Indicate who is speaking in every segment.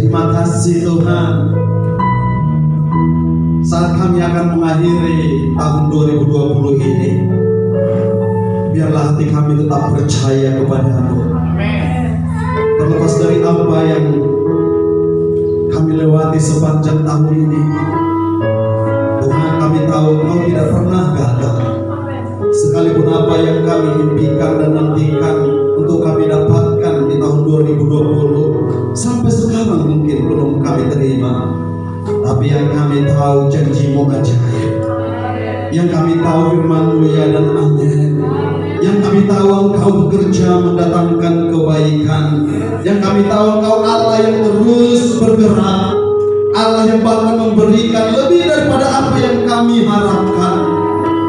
Speaker 1: Terima kasih Tuhan. Saat kami akan mengakhiri tahun 2020 ini, biarlah hati kami tetap percaya kepada-Mu. Terlepas dari apa yang kami lewati sepanjang tahun ini, Tuhan, kami tahu Engkau tidak pernah gagal. Sekalipun apa yang kami impikan dan nantikan untuk kami dapatkan di tahun 2020 sampai sekarang mungkin belum kami terima, tapi yang kami tahu janji-Mu ajaib, yang kami tahu firman-Mu ya dan amin, yang kami tahu Engkau bekerja mendatangkan kebaikan, yang kami tahu Engkau Allah yang terus bergerak, Allah yang bahkan memberikan lebih daripada apa yang kami harapkan.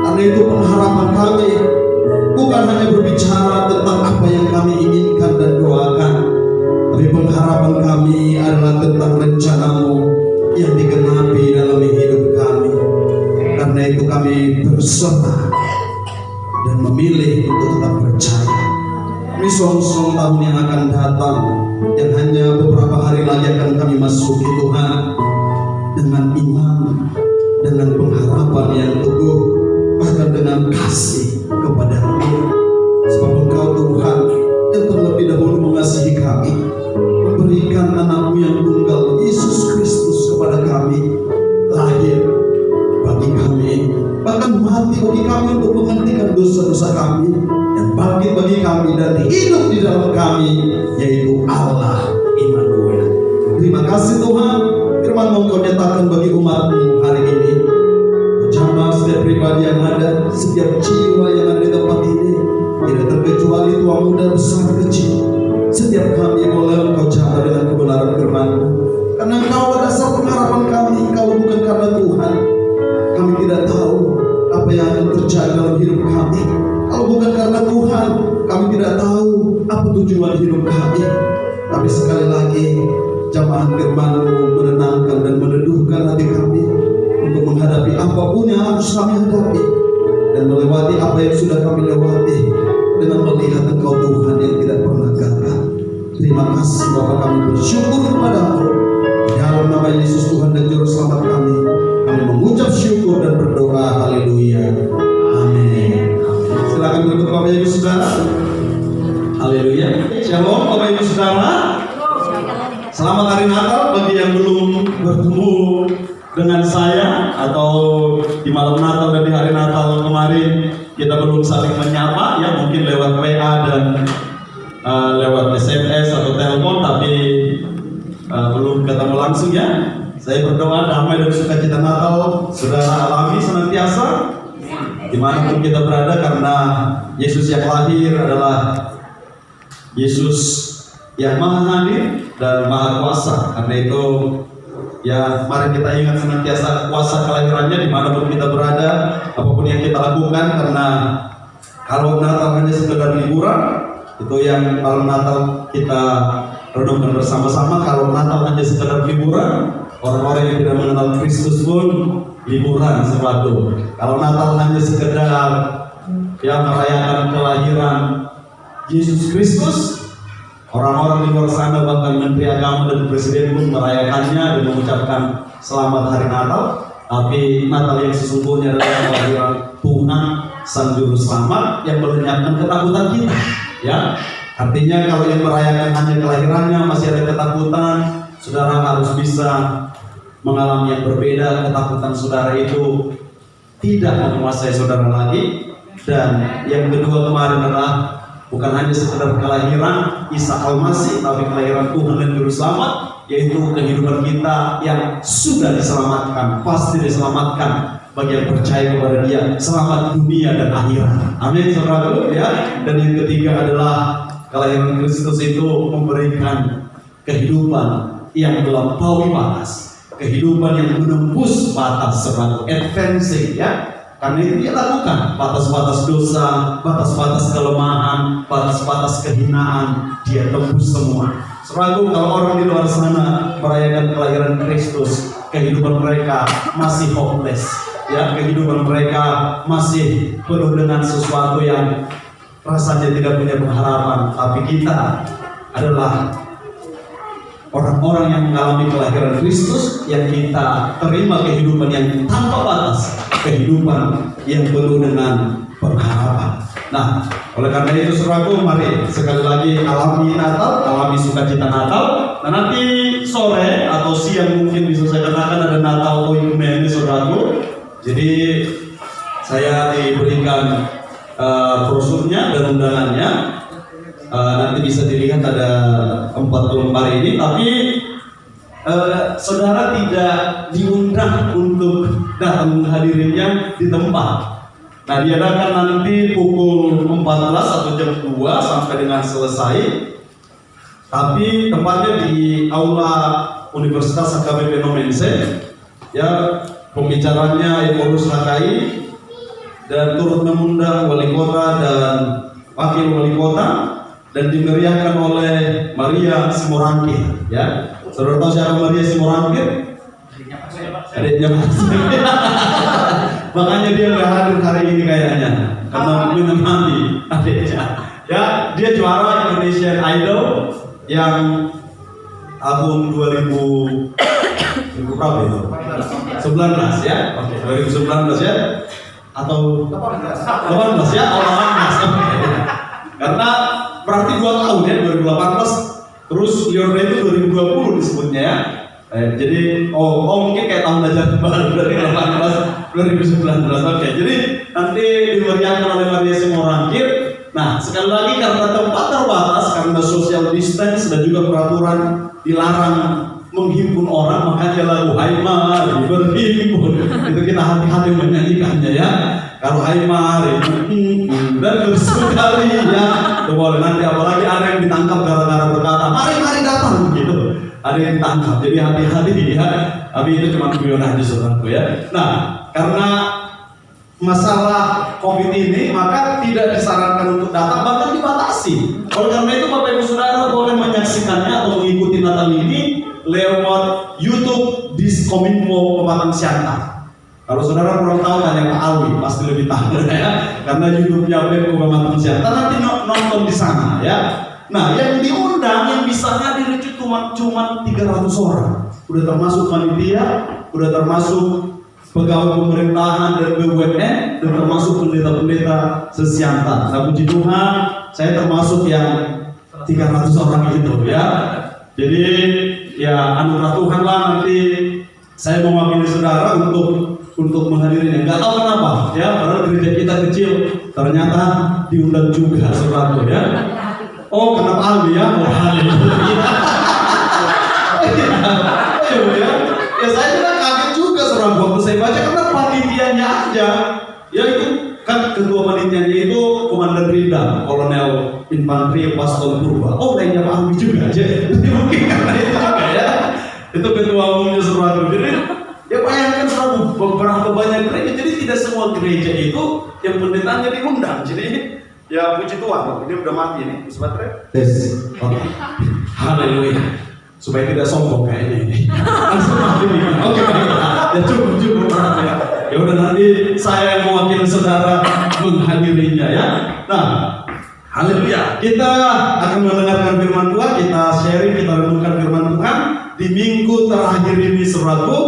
Speaker 1: Karena itu pengharapan kami bukan hanya berbicara tentang apa yang kami inginkan dan doakan, tapi pengharapan kami adalah tentang rencana-Mu yang digenapi dalam hidup kami. Karena itu kami berserah dan memilih untuk tetap percaya. Ini song-song tahun yang akan datang, yang hanya beberapa hari lagi akan kami masuki Tuhan, dengan iman, dengan pengharapan yang teguh, bahkan dengan kasih kepada-Mu. Sebab Engkau Tuhan yang terlebih dahulu mengasihi kami, memberikan anak-Mu yang tunggal Yesus Kristus kepada kami, lahir bagi kami, bahkan mati bagi kami untuk menghentikan dosa-dosa kami, dan bangkit bagi kami dan hidup di dalam kami, yaitu Allah Immanuel. Terima kasih Tuhan, firman-Mu Engkau nyatakan bagi umat-Mu hari ini. Jamah setiap pribadi yang ada, setiap jiwa yang ada di tempat ini, tidak terkecuali tua muda besar kecil, setiap kami boleh Engkau jamah dengan kebenaran firman-Mu. Karena Engkau adalah dasar pengharapan kami. Kalau bukan karena Tuhan, kami tidak tahu apa yang akan terjadi dalam hidup kami. Kalau bukan karena Tuhan, kami tidak tahu apa tujuan hidup kami. Tapi sekali lagi, jamaah firman-Mu menenangkan dan meneduhkan hati kami untuk menghadapi apapun yang harus kami hadapi, dan melewati apa yang sudah kami lewati, dengan melihat Engkau Tuhan yang tidak pernah gagal. Terima kasih Bapa, kami bersyukur kepada-Mu. Dalam nama Yesus Tuhan dan Juru Selamat kami mengucap syukur dan berdoa. Haleluya. Amin. Silakan berikut Bapak Ibu Saudara. Haleluya. Shalom Bapak Ibu Saudara. Selamat hari Natal bagi yang belum bertemu dengan saya, atau di malam Natal dan di hari Natal kemarin kita belum saling menyapa ya, mungkin lewat WA dan lewat SMS atau telepon, tapi belum ketemu langsung ya. Saya berdoa damai dan sukacita Natal saudara alami senantiasa dimanapun kita berada, karena Yesus yang lahir adalah Yesus yang maha hadir dan maha kuasa. Karena itu ya, mari kita ingat senantiasa kuasa kelahirannya dimanapun kita berada, apapun yang kita lakukan. Karena kalau Natal hanya sekedar liburan, itu yang malam Natal kita renungkan bersama-sama. Kalau Natal hanya sekedar liburan, orang-orang yang tidak mengenal Kristus pun liburan sesuatu. Kalau Natal hanya sekedar ya merayakan kelahiran Yesus Kristus, orang-orang di luar sana, bahkan Menteri Agama dan Presiden pun merayakannya dan mengucapkan selamat hari Natal. Tapi Natal yang sesungguhnya adalah kelahiran Tuhan Sang Juru Selamat yang melenyapkan ketakutan kita. Ya, artinya kalau yang merayakan hanya kelahirannya masih ada ketakutan, saudara harus bisa mengalami yang berbeda. Ketakutan saudara itu tidak menguasai saudara lagi. Dan yang kedua kemarin adalah bukan hanya sekedar kelahiran Isa Al-Masih, tapi kelahiran Tuhan dan Juru Selamat, yaitu kehidupan kita yang sudah diselamatkan, pasti diselamatkan bagi yang percaya kepada Dia, selamat dunia dan akhirat. Amin saudara ya. Dan yang ketiga adalah kelahiran Kristus itu memberikan kehidupan yang melampaui batas, kehidupan yang menembus batas, sebagai advancing ya. Karena itu Dia lakukan batas-batas dosa, batas-batas kelemahan, batas-batas kehinaan, Dia tembus semua. Seragu kalau orang di luar sana merayakan kelahiran Kristus, kehidupan mereka masih hopeless ya, kehidupan mereka masih penuh dengan sesuatu yang rasanya tidak punya pengharapan. Tapi kita adalah orang-orang yang mengalami kelahiran Kristus, yang kita terima kehidupan yang tanpa batas, kehidupan yang penuh dengan pengharapan. Nah, oleh karena itu saudaraku, mari sekali lagi alami Natal, alami sukacita Natal. Nah, nanti sore atau siang mungkin bisa saya katakan ada Natal Oikumene saudaraku. Jadi saya diberikan brosurnya dan undangannya. Nanti bisa dilihat ada 4 lembar ini, tapi saudara tidak diundang untuk datang menghadirinya di tempat. Nah, diadakan nanti pukul 14 atau jam 2 sampai dengan selesai. Tapi tempatnya di Aula Universitas HKBP Nomense. Ya, pembicaranya Evolus HKI dan turut mengundang wali kota dan wakil wali kota, dan dimeriahkan oleh Maria Simorangkir. Ya, saudara tahu siapa Maria Simorangkir? Adiknya Mas. Makanya dia nggak hadir hari ini kayaknya, karena menemani adiknya. Ya, dia juara Indonesian Idol yang tahun 2000 berapa itu? 19 ya? Oke, 2019 ya? Atau 18 ya? Oh, 18. Karena berarti 2 tahun ya, 2018. Terus Leonardo itu 2020 disebutnya ya. Jadi mungkin kayak tahun ajaran baru dari 2018 2019. Oke, jadi nanti dimeriahkan oleh Maria Simorangkir. Nah, sekali lagi karena tempat terbatas, karena social distance dan juga peraturan dilarang menghimpun orang, makanya lagu Hai Mari Berhimpun itu kita hati-hati menyanyikannya ya. Kalau Hai Mari dan bersukaria itu boleh. Nanti apalagi ada yang ditangkap gara-gara berkata mari datang gitu, ada yang ditangkap, jadi hati-hati ya. Tapi itu cuma guyon aja saudaraku ya. Nah, karena masalah COVID ini, maka tidak disarankan untuk datang, bahkan dibatasi. Oleh karena itu Bapak Ibu Saudara boleh menyaksikannya atau mengikuti Natal ini lewat YouTube Diskominfo Pematang Siantar. Kalau saudara kurang tahu tanya Pak Alwi, pasti lebih tahu ya. Karena YouTube-nya BEM Pematang Siantar, nanti nonton di sana ya. Nah, yang diundang yang bisa hadir itu cuma 300 orang. Udah termasuk panitia, udah termasuk pegawai pemerintahan dan BUMN, dan termasuk pendeta-pendeta sesiantar. Nah, puji Tuhan, saya termasuk yang 300 orang itu ya. Jadi ya anugerah Tuhan lah, nanti saya mewakili saudara untuk menghadirinya. Nggak tahu kenapa ya, padahal gereja kita kecil, ternyata diundang juga saudara ya. Oh, kenapa Alwi ya? Oh, haleluya. Ya saya juga kaget juga saudara, waktu saya baca karena panitianya aja. Ya itu kan ketua panitianya itu Komandan Rida, Kolonel Infanteri Pastor Purba. Oh, lainnya Pak Alwi juga aja. Jadi mungkin karena itu juga ya. Itu ketua umumnya saudara. Jadi ya bayangkan saudara, beberapa banyak gereja. Jadi tidak semua gereja itu yang pendetanya diundang. Jadi ya puji Tuhan, ini udah mati nih, baterai. Tes. Oke. Haleluya. Supaya tidak sombong kayaknya ini. Langsung mati nih. Oke, ya cukup ya. Ya udah, nanti saya yang mewakili saudara menghadirinya ya. Nah, haleluya. Kita akan mendengarkan firman Tuhan, kita sharing, kita renungkan firman Tuhan di minggu terakhir ini saudaraku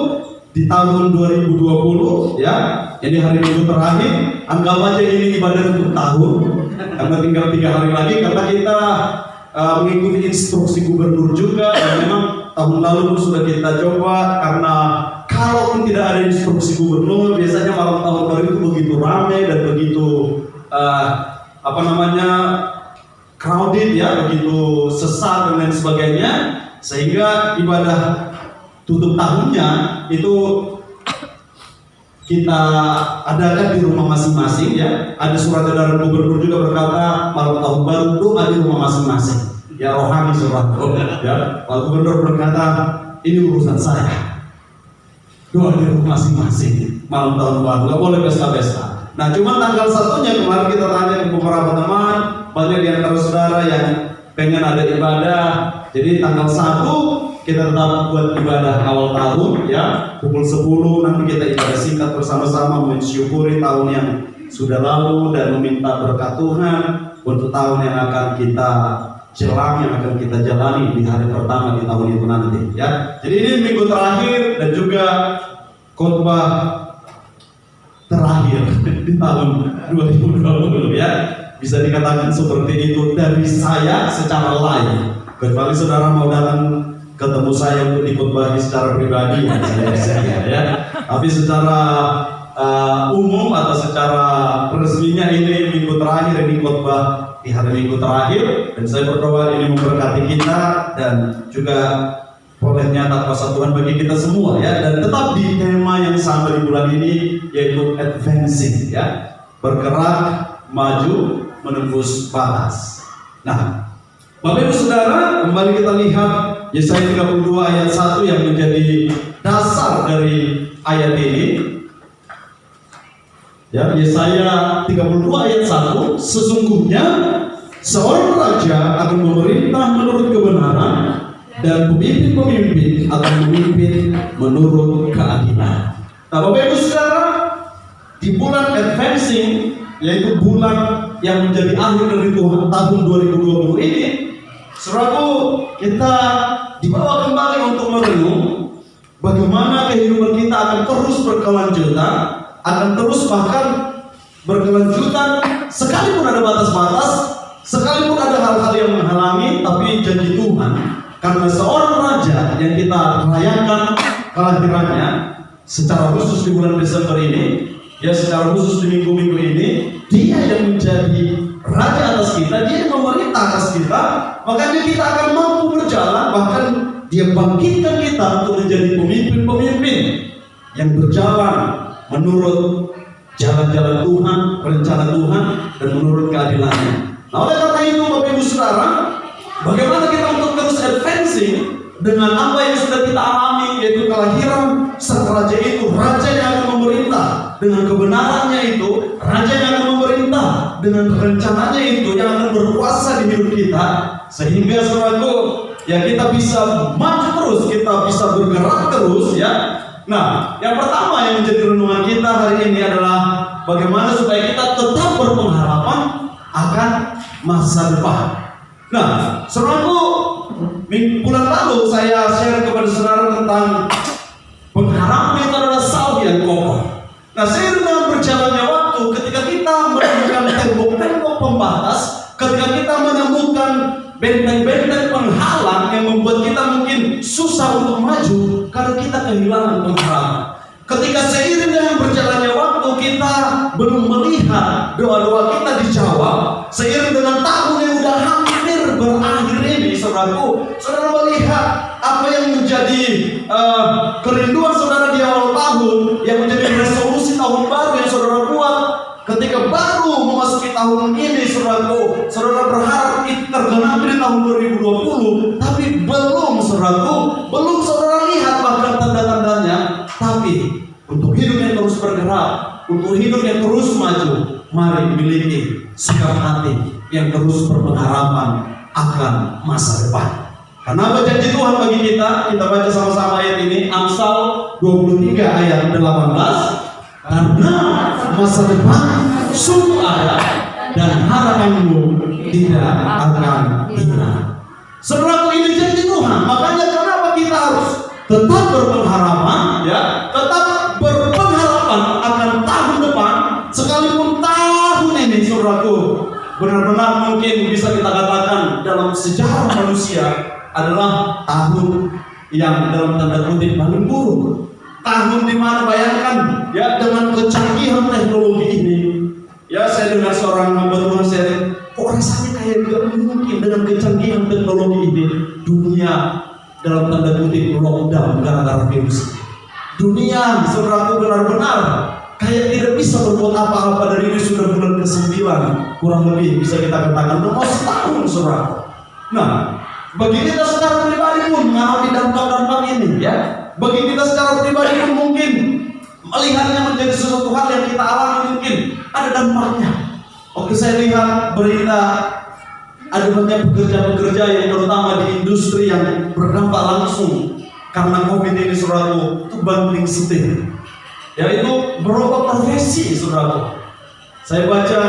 Speaker 1: di tahun 2020 ya. Jadi hari Minggu terakhir, anggap aja ini ibadah untuk tahun. Karena tinggal 3 hari lagi, karena kita mengikuti instruksi gubernur juga, dan memang tahun lalu pun sudah kita coba, karena kalaupun tidak ada instruksi gubernur, biasanya malam tahun baru itu begitu ramai dan begitu crowded ya, begitu sesak dan lain sebagainya, sehingga ibadah tutup tahunnya itu kita adakan di rumah masing-masing ya. Ada surat edaran gubernur juga berkata malam tahun baru doa di rumah masing-masing. Ya rohani surat ya. Pak Gubernur berkata ini urusan saya. Doa di rumah masing-masing malam tahun baru, nggak boleh pesta-pesta. Nah, cuma tanggal 1-nya kemarin kita tanya ke beberapa teman, banyak di antara saudara yang pengen ada ibadah. Jadi tanggal 1 kita tetap buat ibadah awal tahun ya, pukul 10 nanti kita ibadah singkat bersama-sama mensyukuri tahun yang sudah lalu dan meminta berkat Tuhan untuk tahun yang akan kita jelang yang akan kita jalani di hari pertama di tahun itu nanti ya. Jadi ini minggu terakhir dan juga khotbah terakhir di tahun 2020 ya. Bisa dikatakan seperti itu dari saya secara live. Kecuali saudara mau datang ketemu saya untuk dikhotbahi secara pribadi ya. Tapi secara umum atau secara resminya ini minggu terakhir, ini khotbah di hari minggu terakhir, dan saya berdoa ini memberkati kita dan juga boleh nyata kuasa Tuhan bagi kita semua ya. Dan tetap di tema yang sama di bulan ini, yaitu advancing ya, bergerak maju menembus batas. Nah, Bapak Ibu Saudara, kembali kita lihat Yesaya 32 ayat 1 yang menjadi dasar dari ayat ini. Ya, Yesaya 32 ayat 1, sesungguhnya seorang raja akan memerintah menurut kebenaran dan pemimpin-pemimpin akan memimpin menurut keadilan. Nah, Bapak Ibu Saudara, di bulan advancing, yaitu bulan yang menjadi akhir dari tahun 2020 ini, saudaraku, kita dibawa kembali untuk merenung bagaimana kehidupan kita akan terus berkelanjutan, akan terus bahkan berkelanjutan sekalipun ada batas-batas, sekalipun ada hal-hal yang menghalangi, tapi janji Tuhan karena seorang raja yang kita rayakan kelahirannya secara khusus di bulan Desember ini, ya secara khusus di minggu-minggu ini, dia yang menjadi raja atas kita, dia yang memerintah atas kita, makanya kita akan mampu berjalan, bahkan dia bangkitkan kita untuk menjadi pemimpin-pemimpin yang berjalan menurut jalan-jalan Tuhan, rencana Tuhan, dan menurut keadilannya. Nah, oleh karena itu Bapak Ibu Saudara, bagaimana kita untuk terus advancing dengan apa yang sudah kita alami, yaitu kelahiran sang raja itu, raja yang akan memerintah dengan kebenarannya itu, raja yang akan memerintah dengan rencananya itu, yang akan berkuasa di hidup kita, sehingga saudaraku, ya kita bisa maju terus, kita bisa bergerak terus ya. Nah, yang pertama yang menjadi renungan kita hari ini adalah bagaimana supaya kita tetap berpengharapan akan masa depan. Nah, saudaraku, bulan lalu saya share kepada saudara tentang pengharapan itu adalah salib yang kokoh. Nah, seiring dengan berjalannya waktu, ketika kita menemukan tembok-tembok pembatas, ketika kita menemukan benteng-benteng penghalang yang membuat kita mungkin susah untuk maju karena kita kehilangan pengharapan. Ketika seiring dengan berjalannya waktu kita belum melihat doa-doa kita dijawab, seiring dengan tahun yang sudah hampir berakhir ini, saudaraku, saudara melihat apa yang menjadi kerinduan saudara di awal tahun, yang menjadi resolusi tahun baru yang saudara buat. Ketika baru memasuki tahun ini, saudaraku, saudara berharap itu tergenapi di tahun 2020, tapi belum, saudaraku, belum saudara lihat bahkan tanda-tandanya. Tapi untuk hidup yang terus bergerak, untuk hidup yang terus maju, mari miliki sikap hati yang terus berpengharapan akan masa depan. Karena apa janji Tuhan bagi kita? Kita baca sama-sama ayat ini, Amsal 23 ayat 18. Karena masa depan sungguh ada dan harapanmu tidak akan hilang. Saudaraku, ini janji Tuhan. Makanya kenapa kita harus tetap berpengharapan, ya, tetap berpengharapan akan tahun depan, sekalipun tahun ini, saudaraku, benar-benar mungkin bisa kita katakan dalam sejarah manusia adalah tahun yang dalam tanda kutip paling buruk. Tahun dimana bayangkan ya, dengan kecanggihan teknologi ini, ya saya dengar seorang hamba Tuhan share, kok rasanya kayak gak mungkin dengan kecanggihan teknologi ini dunia dalam tanda kutip lockdown gara-gara virus. Dunia, saudaraku, benar-benar kayak tidak bisa berbuat apa-apa. Dari ini sudah bulan ke-9, kurang lebih bisa kita katakan mau setahun, saudara. Nah, bagi kita secara pribadi pun mengalami dampak-dampak ini ya. Bagi kita secara pribadi pun mungkin melihatnya menjadi sesuatu hal yang kita alami, mungkin ada dampaknya. Oke, saya lihat berita ada banyak pekerja-pekerja yang terutama di industri yang berdampak langsung karena COVID ini, saudaraku, itu banting setir, yaitu berubah profesi, saudaraku. Saya baca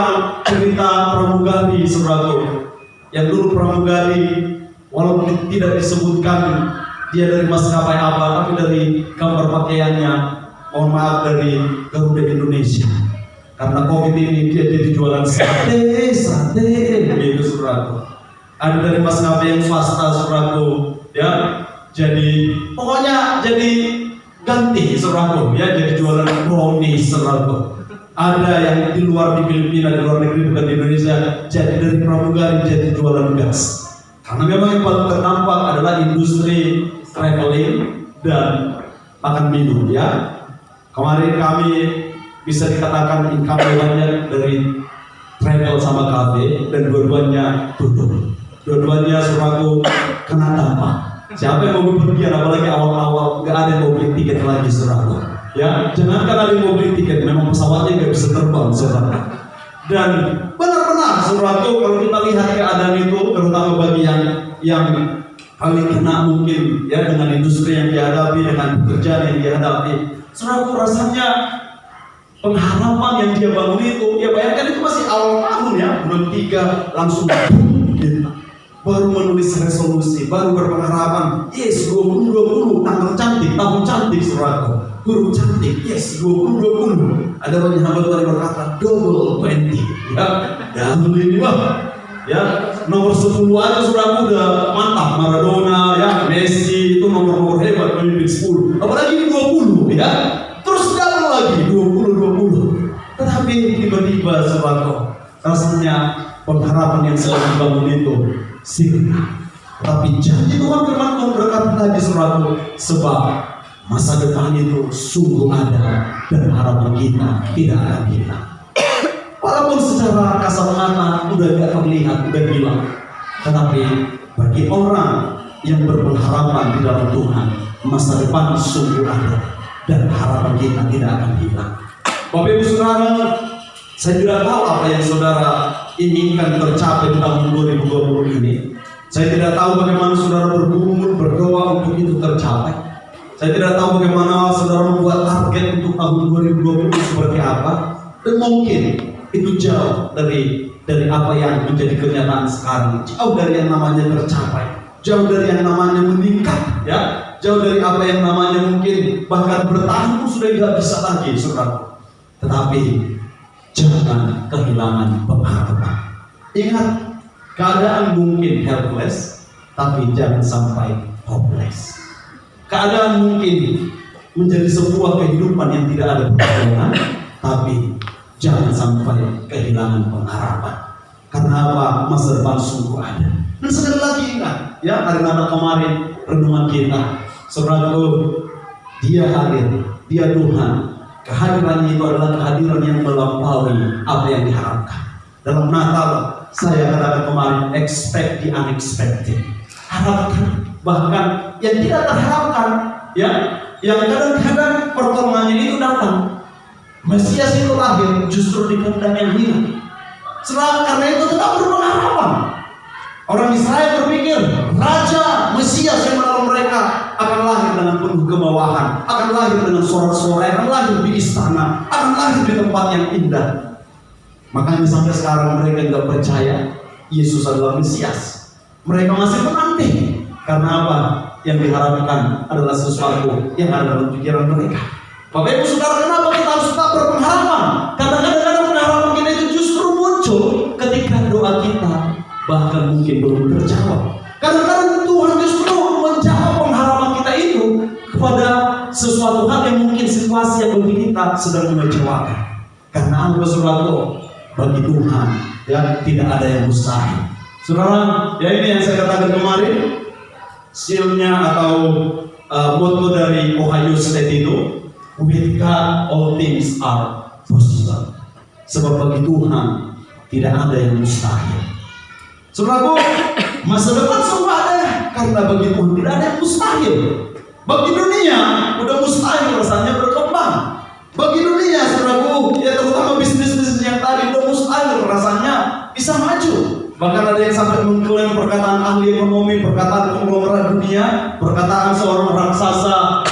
Speaker 1: cerita pramugari, saudaraku, yang dulu pramugari, walaupun tidak disebutkan dia dari maskapai apa, tapi dari gambar pakaiannya, mohon maaf, dari Garuda Indonesia. Karena COVID ini dia jadi jualan sate gitu saudaraku. Ada dari maskapai yang swasta saudaraku, ya. Jadi pokoknya jadi ganti saudaraku, ya, jadi jualan brownies saudaraku. Ada yang di luar, di Filipina, di luar negeri, bukan di Indonesia, jadi dari pramugari jadi jualan gas. Karena memang yang paling terdampak adalah industri traveling dan makan minum, ya. Kemarin kami bisa dikatakan income banyak dari travel sama kafe, dan dua-duanya tutup. Dua-duanya saudaraku kena dampak. Siapa yang mau berpergian, apalagi awal-awal nggak ada yang mau beli tiket lagi saudaraku. Ya, jangankan ada yang mau beli tiket, memang pesawatnya nggak bisa terbang saudara. Dan benar-benar saudaraku, kalau kita lihat keadaan itu, terutama bagi yang paling kena mungkin, ya, dengan industri yang dihadapi, dengan pekerjaan yang dihadapi, saudaraku, rasanya pengharapan yang dia bangun itu, ya bayangkan itu masih awal tahun, ya, bulan 3 langsung gitu. Baru menulis resolusi, baru berpengharapan, yes 2020 tanggal cantik, tahun cantik saudaraku, huruf cantik, yes 2020. Ada banyak hamba Tuhan yang berkata double 20, ya, double ini bang, ya, nomor 10 aja saudaraku udah mantap, Maradona, ya, Messi, itu nomor hebat pemimpin 10, apalagi ini 20, ya, terus double lagi 20. Tetapi tiba-tiba saudaraku, rasanya pengharapan yang selalu dibangun itu sirna. Tapi janji Tuhan, firman Tuhan berkata tadi saudaraku, sebab masa depan itu sungguh ada dan harapan kita tidak akan hilang. Walaupun secara kasat mata udah gak terlihat, udah hilang, tetapi bagi orang yang berpengharapan di dalam Tuhan, masa depan sungguh ada dan harapan kita tidak akan hilang. Bapak Ibu Saudara, saya tidak tahu apa yang saudara inginkan tercapai di tahun 2020 ini. Saya tidak tahu bagaimana saudara bergumul, berdoa untuk itu tercapai. Saya tidak tahu bagaimana saudara membuat target untuk tahun 2020 seperti apa. Dan mungkin itu jauh dari apa yang menjadi kenyataan sekarang. Jauh dari yang namanya tercapai, jauh dari yang namanya meningkat, ya, jauh dari apa yang namanya mungkin bahkan bertahan pun sudah tidak bisa lagi saudara. Tetapi jangan kehilangan pengharapan. Ingat, keadaan mungkin helpless, tapi jangan sampai hopeless. Keadaan mungkin menjadi sebuah kehidupan yang tidak ada pertolongan, tapi jangan sampai kehilangan pengharapan. Karena apa? Masa depan sungguh ada. Dan sekali lagi ingat, ya, hari Natal kemarin renungan kita, saudaraku, Dia hadir, Dia Tuhan. Kehadirannya itu adalah kehadiran yang melampaui apa yang diharapkan. Dalam Natal, saya katakan kemarin, expect the unexpected. Harapkan bahkan yang tidak terharapkan, ya, yang kadang-kadang pertolongannya itu datang. Mesias itu lahir justru di kandang yang hina. Karena itu tetap berpengharapan. Orang Israel berpikir Raja Mesias yang menolong mereka akan lahir dengan penuh kemewahan, akan lahir dengan sorak-sorai, akan lahir di istana, akan lahir di tempat yang indah. Makanya sampai sekarang mereka tidak percaya Yesus adalah Mesias. Mereka masih menanti. Karena apa? Yang diharapkan adalah sesuatu yang ada dalam pikiran mereka. Bapak Ibu Saudara, kenapa kita harus tetap berpengharapan? Karena kadang-kadang pengharapan kita itu justru muncul ketika doa kita bahkan mungkin belum terjawab. Kadang-kadang Tuhan justru menjawab pengharapan kita itu kepada sesuatu hal yang mungkin situasi yang bagi kita sedang mengecewakan. Karena apa saudara? Bagi Tuhan, ya, tidak ada yang mustahil. Saudara, ya, ini yang saya katakan kemarin, seal-nya atau motto dari Ohio State itu, with God all things are possible. Sebab bagi Tuhan tidak ada yang mustahil. Saudaraku, masa depan semua ada, karena bagi Tuhan tidak ada yang mustahil. Bagi dunia udah mustahil rasanya berkembang. Bagi dunia saudaraku, ya, terutama bisnis-bisnis yang tadi udah mustahil rasanya bisa maju. Bahkan ada yang sampai mengklaim perkataan ahli ekonomi, perkataan konglomerat dunia, perkataan seorang raksasa,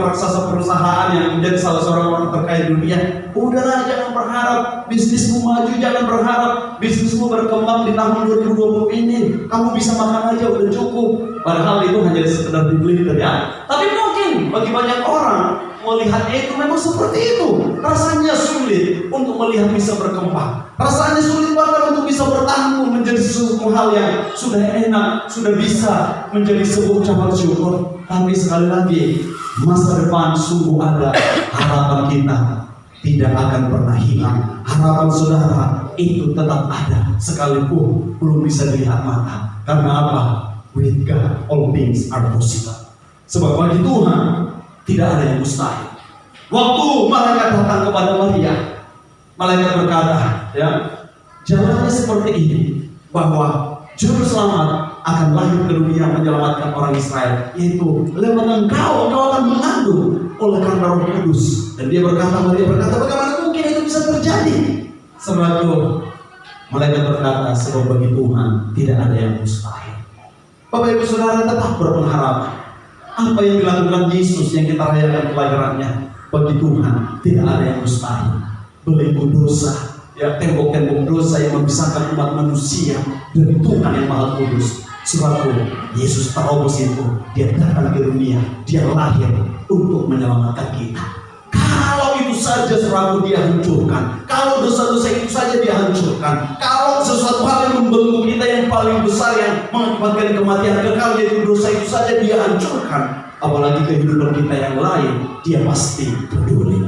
Speaker 1: raksasa perusahaan yang menjadi salah seorang orang terkaya dunia. Udahlah, jangan berharap bisnismu maju, jangan berharap bisnismu berkembang di tahun 2020 ini, kamu bisa makan aja udah cukup. Padahal itu hanya sekedar digelintir ya. Tapi mungkin bagi banyak orang melihatnya itu memang seperti itu. Rasanya sulit untuk melihat bisa berkembang. Rasanya sulit bahkan untuk bisa bertahan menjadi sesuatu hal yang sudah enak, sudah bisa menjadi sebuah ucapan syukur. Tapi sekali lagi, masa depan sungguh ada. Harapan kita tidak akan pernah hilang. Harapan saudara itu tetap ada sekalipun belum bisa dilihat mata. Karena apa? With God all things are possible. Sebab bagi Tuhan tidak ada yang mustahil. Waktu malaikat datang kepada Maria, malaikat berkata, ya, jalannya seperti ini, bahwa juru selamat akan lahir ke dunia menyelamatkan orang Israel, yaitu lewat engkau akan mengandung oleh karena Roh Kudus. Dan dia berkata, Maria berkata, bagaimana mungkin itu bisa terjadi? Setelah itu malaikat berkata, sebab bagi Tuhan tidak ada yang mustahil. Bapak Ibu Saudara, tetap berpengharapan. Apa yang dilakukan Yesus yang kita rayakan kelahirannya, bagi Tuhan tidak ada yang mustahil. Belenggu dosa, ya, tembok-tembok dosa yang memisahkan umat manusia dari Tuhan yang Maha Kudus. Sebab Yesus terobos itu, dia datang ke dunia, dia lahir untuk menyelamatkan kita. Kalau itu saja seragu dia hancurkan, kalau dosa-dosa itu saja dia hancurkan, kalau sesuatu hal yang membelenggu kita yang paling besar yang mengakibatkan kematian kekal yaitu dosa itu saja dia hancurkan, apalagi kehidupan kita yang lain, dia pasti peduli.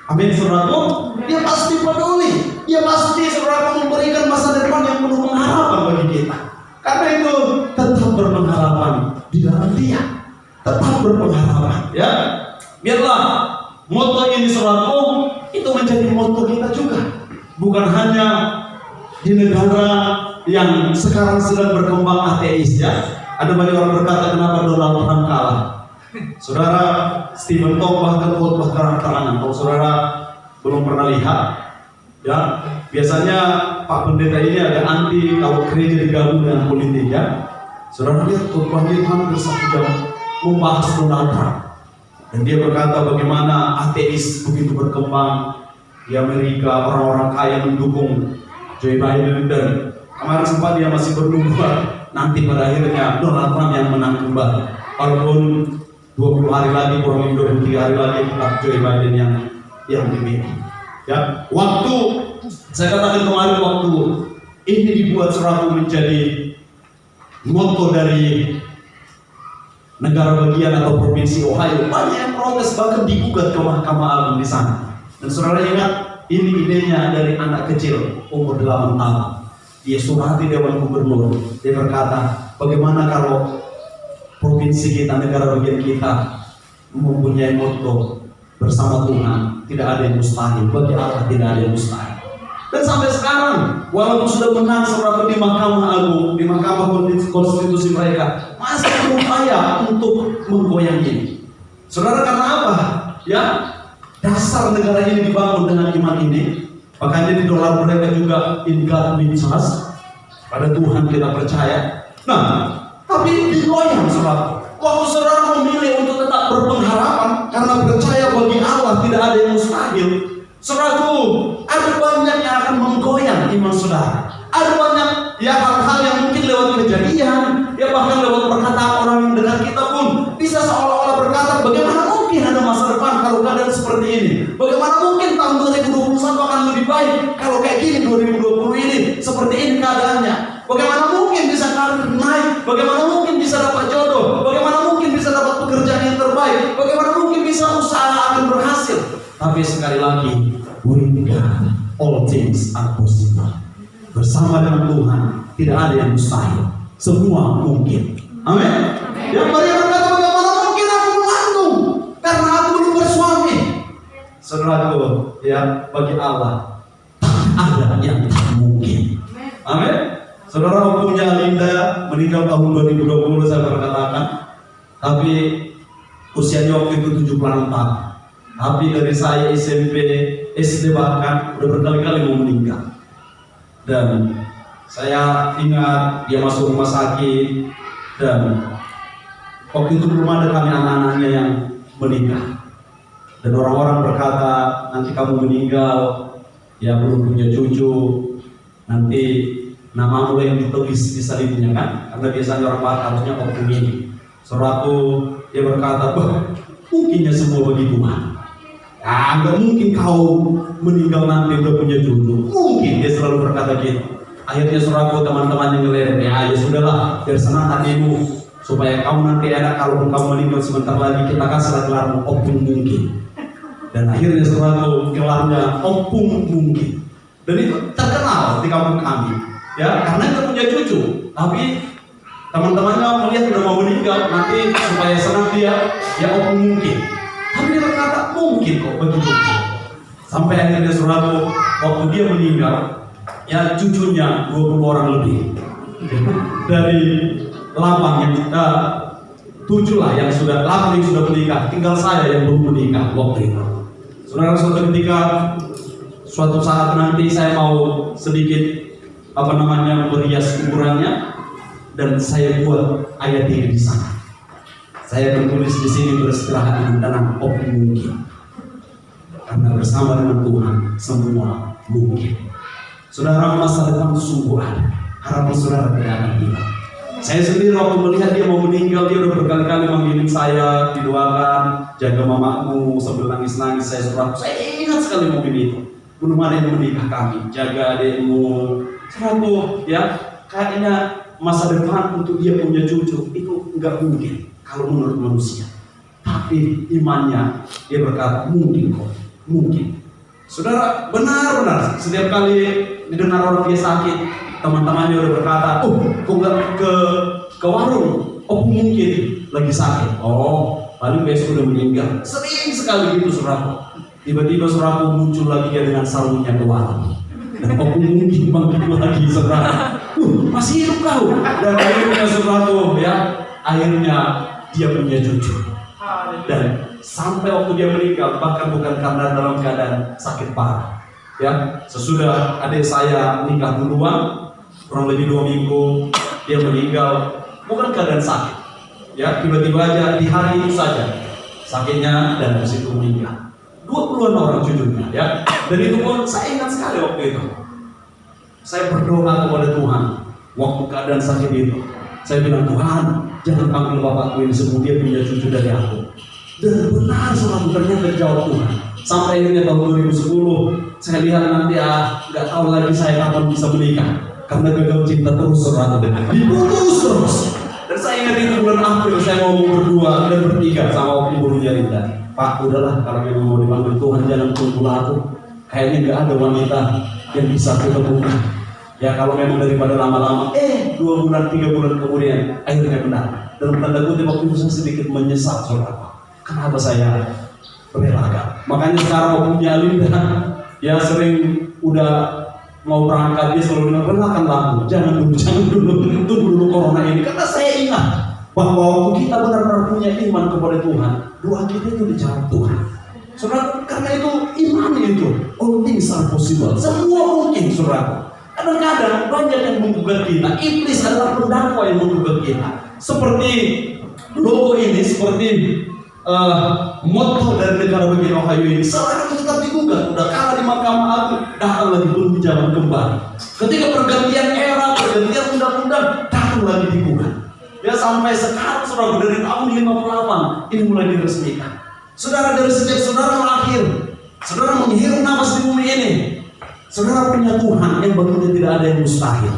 Speaker 1: Amin saudaraku, dia pasti peduli, dia pasti saudaraku memberikan masa depan yang penuh pengharapan bagi kita. Karena itu tetap berpengharapan di dalam dia, tetap berpengharapan, ya. Biarlah moto ini saudaraku itu menjadi moto kita juga, bukan hanya di negara yang sekarang sedang berkembang ateis, ya. Ada banyak orang berkata, kenapa Donald Trump kalah? Saudara, Stephen Tong bahkan khotbah terang-terangan. Kalau saudara belum pernah lihat, ya, biasanya Pak Pendeta ini agak anti kalau gereja digabung dengan politik, ya. Saudara lihat khotbahnya hampir 1 jam membahas Donald Trump. Dan dia berkata bagaimana ateis begitu berkembang di Amerika, orang-orang kaya mendukung Joe Biden, dan kemarin sempat dia masih bernubuat nanti pada akhirnya Donald Trump yang menang kembali. Walaupun 20 hari lagi, kurang lebih 23 hari lagi tetap Joe Biden yang dimiliki. Ya, waktu saya katakan kemarin, waktu ini dibuat seragu menjadi moto dari negara bagian atau provinsi Ohio, banyak yang protes, bahkan digugat ke Mahkamah Agung di sana. Dan saudara ingat, ini idenya dari anak kecil umur 8 tahun. Dia surati Dewan Gubernur. Dia berkata, bagaimana kalau provinsi kita, negara bagian kita mempunyai moto bersama Tuhan, tidak ada yang mustahil. Bagi Allah tidak ada yang mustahil. Dan sampai sekarang, walaupun sudah menang saudara di Mahkamah Agung, di Mahkamah Konstitusi mereka, masih berupaya untuk menggoyang ini. Saudara, karena apa? Ya, dasar negara ini dibangun dengan iman ini. Makanya di dolar mereka juga in God we trust. Pada Tuhan kita percaya. Nah, tapi digoyang saudara. Waktu saudara memilih untuk tetap berpengharapan karena percaya bagi Allah tidak ada yang mustahil. Saudaraku, ada banyak yang akan menggoyang iman saudara. Ada banyak ya hal-hal yang mungkin lewat kejadian, ya bahkan lewat perkataan orang yang dengar kita pun bisa seolah-olah berkata, bagaimana mungkin ada masa depan kalau keadaan seperti ini? Bagaimana mungkin tahun 2021 akan lebih baik kalau kayak gini 2020 ini seperti ini keadaannya? Bagaimana mungkin bisa karir naik? Bagaimana mungkin bisa dapat jodoh? Bagaimana mungkin bisa dapat pekerjaan yang terbaik? Bagaimana mungkin bisa usaha akan berhasil? Tapi sekali lagi, with God all things are possible. Bersama dengan Tuhan tidak ada yang mustahil. Semua mungkin. Amin. Yang Maria berkata, bagaimana mungkin aku mengandung karena aku belum bersuami? Saudaraku, ya, bagi Allah ada yang tak mungkin. Amin. Saudara, hukumnya Linda meninggal tahun 2020 saya berkatakan, tapi usianya waktu itu 76 tahun. Tapi dari saya SMP, SD bahkan udah berkali-kali mau meninggal. Dan saya ingat dia masuk rumah sakit, dan waktu itu belum ada kami anak-anaknya yang menikah. Dan orang-orang berkata, nanti kamu meninggal, ya belum punya cucu, nanti namamu yang ditulis di salibnya kan, karena biasanya orang Batak harusnya opung ini. Saudaraku, dia berkata, bah, mungkinnya semua begitu mah. Ah, nggak mungkin kau meninggal nanti udah punya cucu. Mungkin dia selalu berkata gitu. Akhirnya saudaraku, teman-teman yang ngelihat, ya sudahlah, biar senang hatimu, supaya kamu nanti enak kalau kamu meninggal sebentar lagi kita kasih gelarmu opung mungkin. Dan akhirnya saudaraku, gelarnya opung mungkin. Dan itu terkenal di kampung kami, ya, karena itu punya cucu. Tapi teman-temannya melihat udah mau meninggal, nanti supaya senang dia, ya opung mungkin. Tapi dia berkata mungkin kok begitu. Sampai akhirnya saudaraku, waktu dia meninggal, ya cucunya 20 orang lebih. Dari 8 yang 7 lah yang sudah 8 yang sudah menikah, tinggal saya yang belum menikah waktu itu. Saudara, suatu ketika suatu saat nanti saya mau sedikit merias kuburannya, dan saya buat ayat ini di sana. Saya tertulis di sini, beristirahat di dalam opung mungkin, karena bersama dengan Tuhan semua mungkin. Saudara, masa depan sungguh ada, harapan saudara tidak akan hilang. Saya sendiri waktu melihat dia mau meninggal, dia udah berkali-kali manggilin saya, didoakan, jaga mamamu sambil nangis-nangis. Saya ingat sekali momen itu. Belum ada yang menikah kami, jaga adikmu. Saudaraku, ya, kayaknya masa depan untuk dia punya cucu itu enggak mungkin kalau menurut manusia. Tapi imannya, dia berkata mungkin kok, mungkin. Saudara, benar-benar setiap kali didengar orang dia sakit, teman-temannya udah berkata, kok nggak ke warung? Mungkin lagi sakit. Paling besok udah meninggal. Sering sekali gitu, saudara. Tiba-tiba saudara muncul lagi dia dengan sarungnya ke warung. Dan mungkin bangkit lagi, saudara. Masih hidup kau. Dan akhirnya saudara, ya, akhirnya dia punya cucu. Dan sampai waktu dia meninggal, bahkan bukan karena dalam keadaan sakit parah, ya, sesudah adik saya nikah duluan, kurang lebih 2 minggu dia meninggal, bukan keadaan sakit, ya, tiba-tiba aja di hari itu saja sakitnya, dan di situ meninggal. 20-an orang cucunya, ya. Dan itu pun saya ingat sekali waktu itu. Saya berdoa kepada Tuhan waktu keadaan sakit itu. Saya bilang, Tuhan, jangan panggil bapakku ini semua, dia punya cucu dari aku. Dan benar, saudara, ternyata dijawab Tuhan. Sampai akhirnya tahun 2010, saya lihat nanti nggak tahu lagi saya kapan bisa menikah, karena gagal cinta terus, saudara, diputus terus. Dan saya ingat itu bulan April, saya ngomong berdua dan bertiga sama Om Ibu Jarinda. Pak, udahlah, kalau memang mau dipanggil Tuhan, jangan tunggu aku. Kayaknya nggak ada wanita yang bisa kutemukan. Ya, kalau memang daripada lama-lama, 2 bulan, 3 bulan kemudian, akhirnya benar. Dalam tanda kutip waktu itu saya sedikit menyesal, saudara. Kenapa saya relakan? Makanya sekarang Om Jarinda, ya, sering udah mau berangkat, dia selalu bilang, relakanlah aku, jangan dulu, tunggu dulu corona ini. Karena saya ingat bahwa waktu kita benar-benar punya iman kepada Tuhan, doa kita itu dijawab Tuhan. Saudara, karena itu iman itu, all things are possible, semua mungkin, saudara. Kadang-kadang banyak yang menggugat kita, iblis adalah pendakwa yang menggugat kita. Seperti logo ini, seperti motto dari negara bagian Ohio ini, serangan tetap digugat, udah kalah di Mahkamah Agung, datang lagi belum dijalan kembali. Ketika pergantian era, pergantian undang-undang, datang lagi digugat. Ya, sampai sekarang, saudara, dari tahun 58 ini mulai diresmikan. Saudara, dari sejak saudara lahir, saudara menghirup nafas di bumi ini, saudara punya Tuhan yang baginya tidak ada yang mustahil.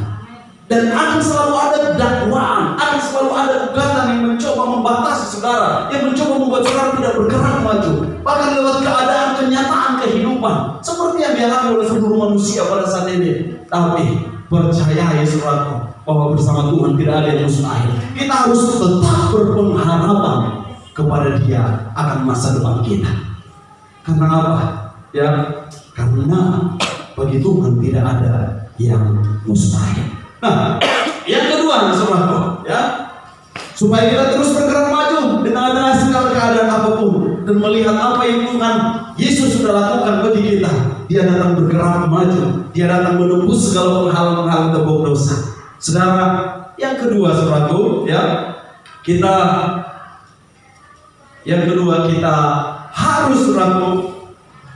Speaker 1: Dan akan selalu ada dakwaan, akan selalu ada gugatan yang mencoba membatasi saudara, yang mencoba membuat saudara tidak bergerak maju, bahkan lewat keadaan kenyataan kehidupan seperti yang dialami oleh seluruh manusia pada saat ini. Tapi percaya, ya saudara, bahwa bersama Tuhan tidak ada yang mustahil. Kita harus tetap berpengharapan kepada Dia akan masa depan kita. Karena apa? Ya, karena bagi Tuhan tidak ada yang mustahil. Nah, yang kedua, saudara, ya, supaya kita terus bergerak maju dengan adanya segala keadaan apapun dan melihat apa yang Tuhan Yesus sudah lakukan bagi kita. Dia datang bergerak maju, Dia datang menembus segala penghalang-penghalang tembok dosa. Saudara, yang kedua, saudara, ya, yang kedua kita harus, saudara,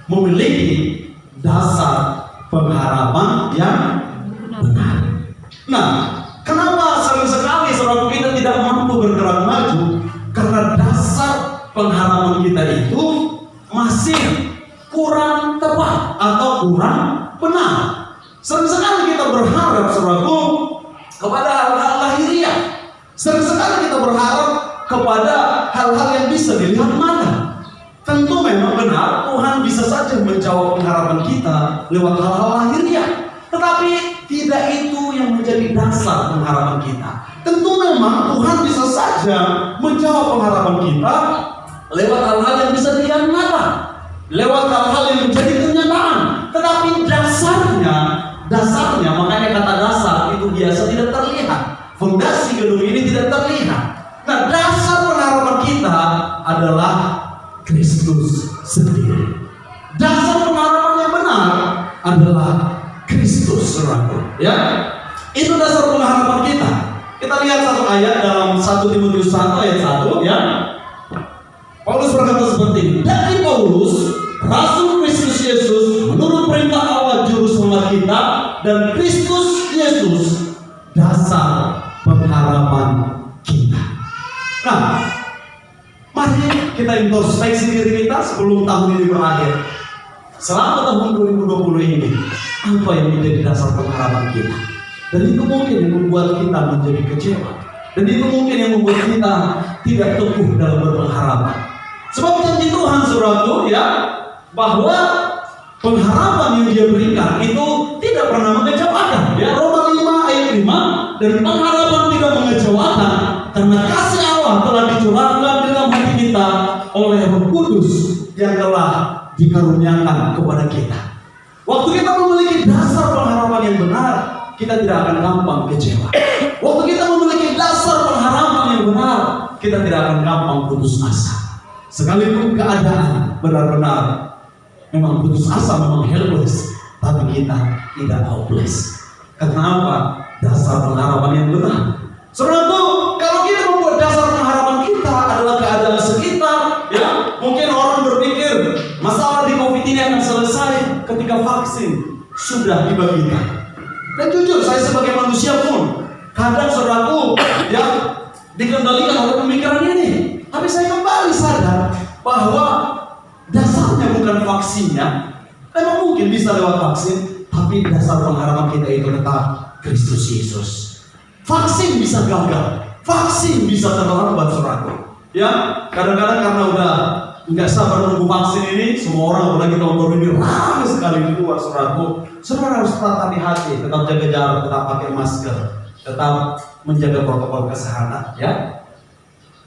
Speaker 1: memiliki dasar pengharapan yang Nah, kenapa sering sekali saudara kita tidak mampu bergerak maju? Karena dasar pengharapan kita itu masih kurang tepat atau kurang benar. Sering sekali kita berharap saudaraku kepada hal-hal lahiriah. Sering sekali kita berharap kepada hal-hal yang bisa dilihat mata. Tentu memang benar Tuhan bisa saja menjawab pengharapan kita lewat hal-hal lahiriah. Tetapi tidak itu yang menjadi dasar pengharapan kita. Tentu memang Tuhan bisa saja menjawab pengharapan kita lewat hal-hal yang bisa dilihat mata, lewat hal-hal yang menjadi kenyataan. Tetapi dasarnya makanya kata dasar itu biasa tidak terlihat. Fondasi gedung ini tidak terlihat. Nah, dasar pengharapan kita adalah Kristus sendiri. Dasar pengharapan yang benar adalah Kristus, saudaraku. Ya, itu dasar pengharapan kita. Kita lihat satu ayat dalam 1 Timotius 1 ayat 1, ya. Paulus berkata seperti ini. Dari Paulus, Rasul Kristus Yesus, menurut perintah Allah Juru Selamat kita, dan Kristus Yesus, dasar pengharapan kita. Nah, mari kita introspeksi diri kita sebelum tahun ini berakhir. Selama tahun 2020 ini, apa yang menjadi dasar pengharapan kita? Dan itu mungkin yang membuat kita menjadi kecewa. Dan itu mungkin yang membuat kita tidak teguh dalam berpengharapan. Sebab janji Tuhan, saudaraku, ya, bahwa pengharapan yang Dia berikan itu tidak pernah mengecewakan. Ya, Roma 5 ayat 5, dan pengharapan tidak mengecewakan karena kasih Allah telah dicurahkan dalam hati kita oleh Roh Kudus yang telah dikaruniakan kepada kita. Waktu kita memiliki dasar pengharapan yang benar, kita tidak akan gampang kecewa. Waktu kita memiliki dasar pengharapan yang benar, kita tidak akan gampang putus asa. Sekalipun keadaan benar-benar memang putus asa, memang helpless, tapi kita tidak hopeless. Karena apa? Dasar pengharapan yang benar. Saudaraku, kalau kita membuat dasar pengharapan kita adalah keadaan sekitar, ya, mungkin orang berpikir masalah di COVID ini akan selesai ketika vaksin sudah dibagikan. Dan jujur, saya sebagai manusia pun kadang, saudaraku, ya, dikendalikan oleh pemikiran ini. Tapi saya kembali sadar bahwa dasarnya bukan vaksinnya. Memang mungkin bisa lewat vaksin, tapi dasar pengharapan kita itu tetap Kristus Yesus. Vaksin bisa gagal, vaksin bisa terlambat, saudaraku. Ya, kadang-kadang karena udah nggak sabar menunggu vaksin ini, semua orang apalagi tahun baru ini ramai sekali keluar, saudaraku. Saudara harus tetap hati-hati, tetap jaga jarak, tetap pakai masker, tetap menjaga protokol kesehatan, ya.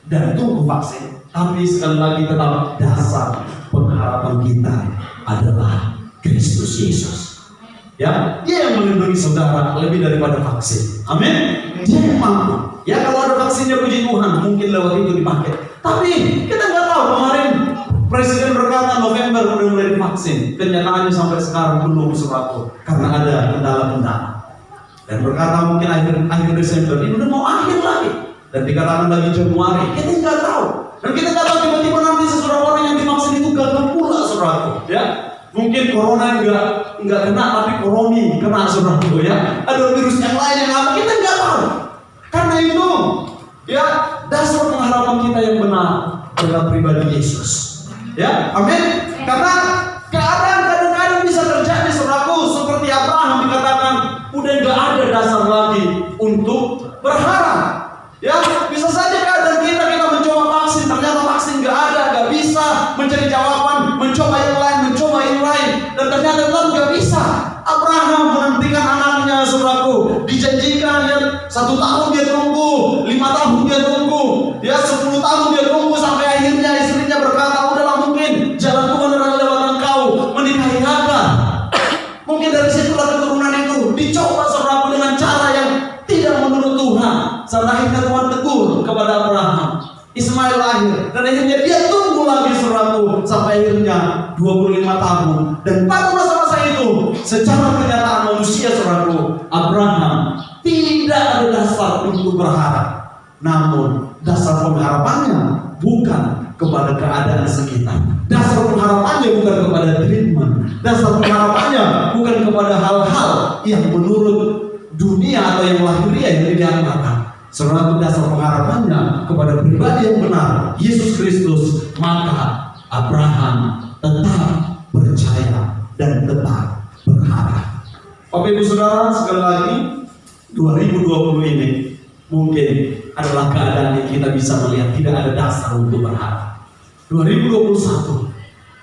Speaker 1: Dan tunggu vaksin. Tapi sekali lagi tetap dasar pengharapan kita adalah Kristus Yesus. Ya, Dia yang melindungi saudara lebih daripada vaksin. Amin. Dia yang mampu. Ya, kalau ada vaksinnya, puji Tuhan, mungkin lewat itu dipakai. Tapi kita nggak tahu. Kemarin Presiden berkata November udah mulai divaksin. Kenyataannya sampai sekarang belum, saudaraku, karena ada kendala-kendala. Dan berkata mungkin akhir Desember ini udah mau akhir lagi. Dan dikatakan lagi Januari, kita nggak tahu. Dan kita nggak tahu tiba-tiba nanti seseorang orang yang divaksin itu gagal pula, saudaraku. Ya, mungkin corona nggak kena, tapi koroni kena, saudaraku. Ya, ada virus yang lain yang apa, kita nggak tahu. Karena itu, ya, dasar pengharapan kita yang benar adalah pribadi Yesus. Ya, amin. Karena keadaan kadang-kadang bisa terjadi, saudaraku, seperti Abraham dikatakan udah nggak ada dasar lagi untuk berharap. Ya, bisa saja keadaan kita mencoba vaksin, ternyata vaksin nggak ada, nggak bisa mencari jawaban, mencoba yang lain, dan ternyata tetap nggak bisa. Abraham menantikan anaknya, saudaraku, dijanjikan, ya, 1 tahun dia tunggu, 5 tahun dia tunggu, ya 10 tahun dia tunggu, sampai akhirnya istrinya berkata, udahlah, mungkin jalan Tuhan adalah lewat engkau menikahi Hagar. Mungkin dari situlah keturunan itu dicoba, saudaraku, dengan cara yang tidak menurut Tuhan. Sampai akhirnya Tuhan tegur kepada Abraham, Ismail lahir, dan akhirnya dia tunggu lagi, saudaraku, sampai akhirnya 25 tahun. Dan pada masa-masa itu, secara kenyataan manusia, saudaraku, Abraham tidak ada dasar untuk berharap. Namun dasar pengharapannya bukan kepada keadaan sekitar. Dasar pengharapannya bukan kepada treatment. Dasar pengharapannya bukan kepada hal-hal yang menurut dunia atau yang lahiriah yang dilihat mata. Saudara, dasar pengharapannya kepada pribadi yang benar, Yesus Kristus, maka Abraham tetap percaya dan tetap berharap. Bapak Ibu Saudara, sekali lagi 2020 ini mungkin adalah keadaan yang kita bisa melihat tidak ada dasar untuk berharap. 2021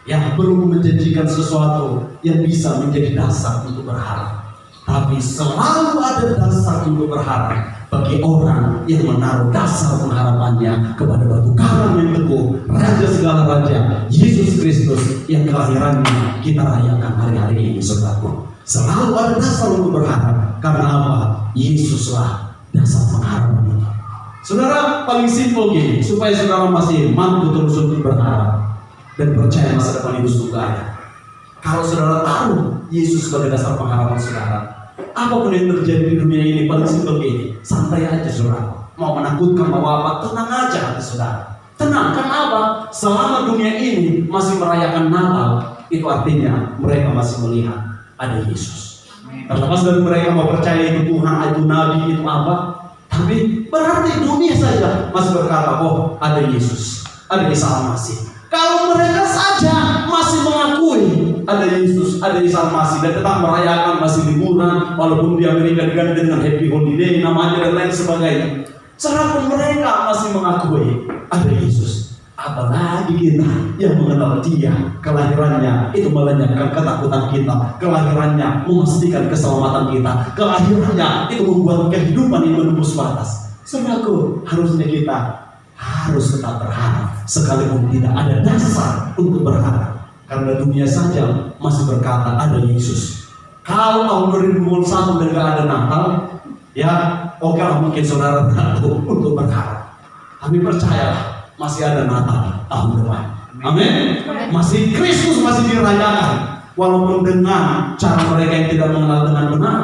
Speaker 1: yang belum menjanjikan sesuatu yang bisa menjadi dasar untuk berharap. Tapi selalu ada dasar untuk berharap bagi orang yang menaruh dasar pengharapannya kepada batu karang yang teguh, Raja segala raja, Yesus Kristus yang kelahirannya kita rayakan hari-hari ini, saudaraku. Selalu ada dasar untuk berharap. Karena apa? Yesuslah dasar pengharapan kita. Saudara, paling simpel gini, supaya saudara masih mampu terus untuk berharap dan percaya masa depan itu sungguh ada. Kalau saudara tahu Yesus sebagai dasar pengharapan saudara, apapun yang terjadi di dunia ini paling simpel gini, santai aja saudara. Mau menakutkan, mau apa, tenang aja hati saudara. Tenang, kenapa? Selama dunia ini masih merayakan Natal, itu artinya mereka masih melihat ada Yesus. Terlepas dari mereka mau percaya itu Tuhan, itu Nabi, itu apa, tapi berarti dunia saja masih berkata, oh ada Yesus, ada Isa Al-Masih. Kalau mereka saja masih mengakui ada Yesus, ada Isa Al-Masih dan tetap merayakan masih liburan, walaupun di Amerika diganti dengan Happy Holiday namanya dan lain sebagainya. Selama mereka masih mengakui ada Yesus, apalagi kita yang mengenal Dia, kelahirannya itu melenyapkan ketakutan kita, kelahirannya memastikan keselamatan kita, kelahirannya itu membuat kehidupan yang menembus batas. Saudaraku, harusnya kita harus tetap berharap sekalipun tidak ada dasar untuk berharap, karena dunia saja masih berkata ada Yesus. Kalau tahun 2021 dan gak ada Natal, ya oke lah mungkin saudara takut untuk berharap, tapi percayalah masih ada Natal tahun depan. Amin. Masih Kristus masih dirayakan, walaupun dengan cara mereka yang tidak mengenal dengan benar,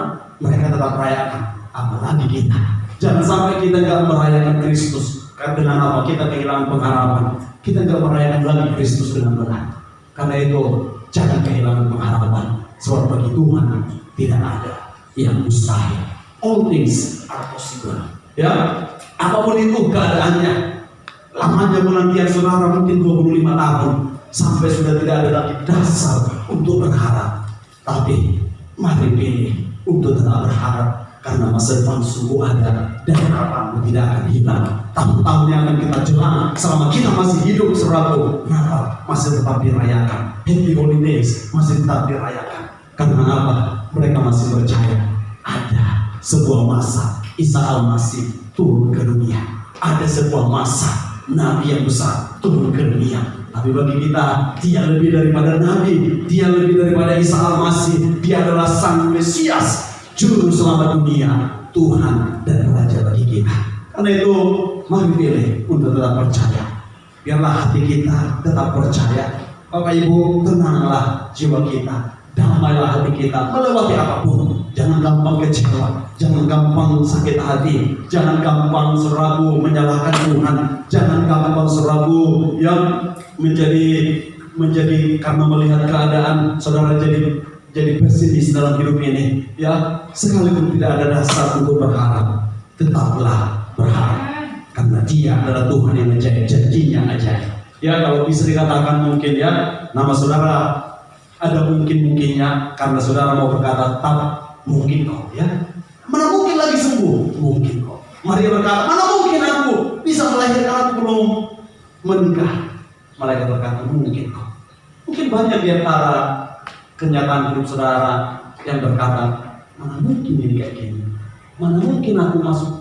Speaker 1: mereka tetap merayakan. Apalagi kita, jangan sampai kita nggak merayakan Kristus. Karena dengan apa? Kita kehilangan pengharapan. Kita nggak merayakan lagi Kristus dengan benar. Karena itu jangan kehilangan pengharapan. Sebab bagi Tuhan tidak ada yang mustahil. All things are possible. Ya, apapun itu keadaannya. Lamanya penantian saudara mungkin 25 tahun sampai sudah tidak ada lagi dasar untuk berharap. Tapi mari pilih untuk tetap berharap, karena masa depan sungguh ada dan harapan tidak akan hilang. Tahun-tahun yang akan kita jelang selama kita masih hidup, saudaraku, Natal masih tetap dirayakan, Happy Holidays masih tetap dirayakan. Karena apa? Mereka masih percaya ada sebuah masa Isa Al-Masih turun ke dunia, ada sebuah masa Nabi yang besar turun ke dunia. Tapi bagi kita, dia lebih daripada Nabi, dia lebih daripada Isa Al-Masih. Dia adalah Sang Mesias, Juru Selamat dunia, Tuhan dan Raja bagi kita. Karena itu, mari pilih untuk tetap percaya. Biarlah hati kita tetap percaya. Bapak Ibu, tenanglah jiwa kita, damailah hati kita melewati apapun. Jangan gampang kecewa, jangan gampang sakit hati, jangan gampang saudaraku menyalahkan Tuhan, jangan gampang saudaraku yang menjadi karena melihat keadaan saudara jadi pesimis dalam hidup ini. Ya, sekalipun tidak ada dasar untuk berharap, tetaplah berharap, karena Dia adalah Tuhan yang menjadi janjinya ajaib. Ya, kalau bisa dikatakan mungkin ya, nama saudara ada mungkin-mungkinnya, karena saudara mau berkata tetap mungkin kok, ya. Mana mungkin lagi sembuh? Mungkin kok. Maria berkata, mana mungkin aku bisa melahirkan, aku belum menikah. Malaikat berkata, mungkin kok. Mungkin banyak di antara kenyataan hidup saudara yang berkata, mana mungkin ini kayak gini? Mana mungkin aku masuk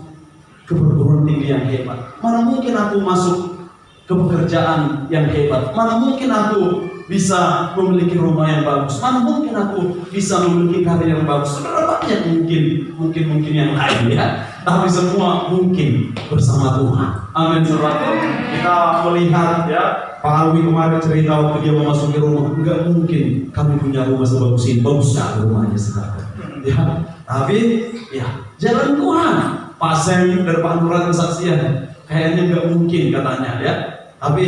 Speaker 1: ke perguruan tinggi yang hebat? Mana mungkin aku masuk ke pekerjaan yang hebat? Mana mungkin aku bisa memiliki rumah yang bagus? Mana mungkin aku bisa memiliki karir yang bagus? Saudara, banyak mungkin yang lain, ya. Tapi semua mungkin bersama Tuhan. Amin, saudara. Kita melihat ya, Pak Alwi kemarin cerita waktu dia memasuki rumah, enggak mungkin kami punya rumah sebagus ini. Bagus sekali rumahnya, saudara. Ya, tapi ya jalan Tuhan. Pak Sem dan Pak Nurat kesaksian, kayaknya enggak mungkin katanya, ya. Tapi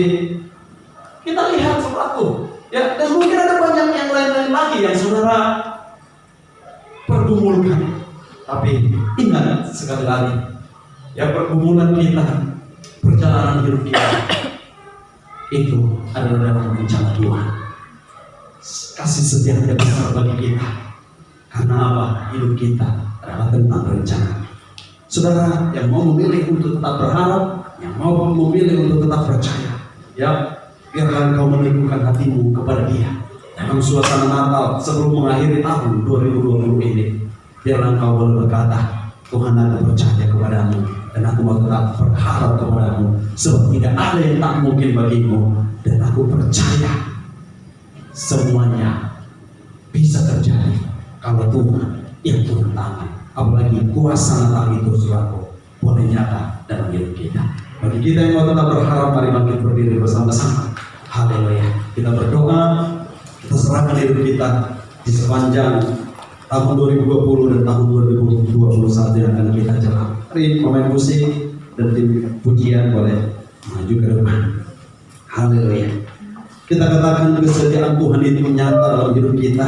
Speaker 1: kita lihat sesuatu, ya, dan mungkin ada banyak yang lain-lain lagi yang saudara pergumulkan. Tapi ingat sekali lagi, ya pergumulan kita, perjalanan hidup kita itu adalah dalam rencana Tuhan. Kasih setianya besar bagi kita. Karena apa? Hidup kita adalah tentang rencana. Saudara yang mau memilih untuk tetap berharap, yang mau memilih untuk tetap percaya, ya biarlah engkau meneguhkan hatimu kepada Dia dalam suasana Natal sebelum mengakhiri tahun 2020 ini. Biarlah engkau boleh berkata, Tuhan, aku percaya kepadamu dan aku mau tetap berharap kepadamu, sebab tidak ada yang tak mungkin bagimu, dan aku percaya semuanya bisa terjadi kalau Tuhan yang turun tangan. Apalagi kuasa Natal itu, saudaraku, boleh nyata dalam hidup kita. Bagi kita yang mau tetap berharap, mari bangkit berdiri bersama-sama. Haleluya. Kita berdoa, kita serahkan hidup kita di sepanjang tahun 2020 dan tahun 2021 yang akan kita jalani. Mari pemain musik dan tim pujian boleh maju ke depan. Haleluya. Kita katakan kesetiaan Tuhan itu nyata dalam hidup kita.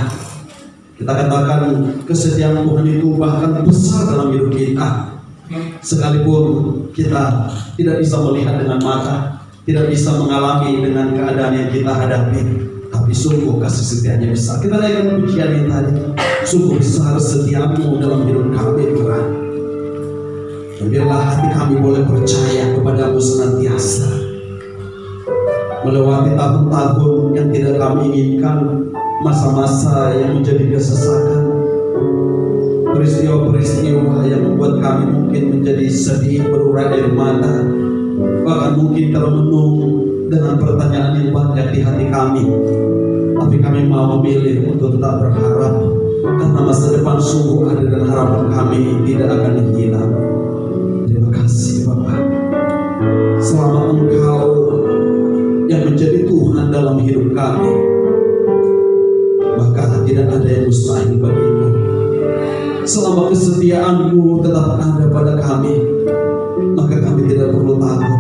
Speaker 1: Kita katakan kesetiaan Tuhan itu bahkan besar dalam hidup kita. Sekalipun kita tidak bisa melihat dengan mata, tidak bisa mengalami dengan keadaan yang kita hadapi, tapi sungguh kasih setianya besar. Kita naikkan pujian yang tadi. Sungguh besar setiamu dalam hidup kami, Tuhan. Dan biarlah hati kami boleh percaya kepadamu senantiasa. Melewati tahun-tahun yang tidak kami inginkan, masa-masa yang menjadi kesesakan, peristiwa-peristiwa yang membuat kami mungkin menjadi sedih, berurai air mata, bahkan mungkin termenung dengan pertanyaan yang banyak di hati kami. Tapi kami mau memilih untuk tetap berharap, karena masa depan sungguh ada dan harapan kami tidak akan hilang. Terima kasih Bapak. Selama Engkau yang menjadi Tuhan dalam hidup kami, maka tidak ada yang mustahil bagimu. Selama kesetiaan-Mu tetap ada pada kami, maka kami tidak perlu takut.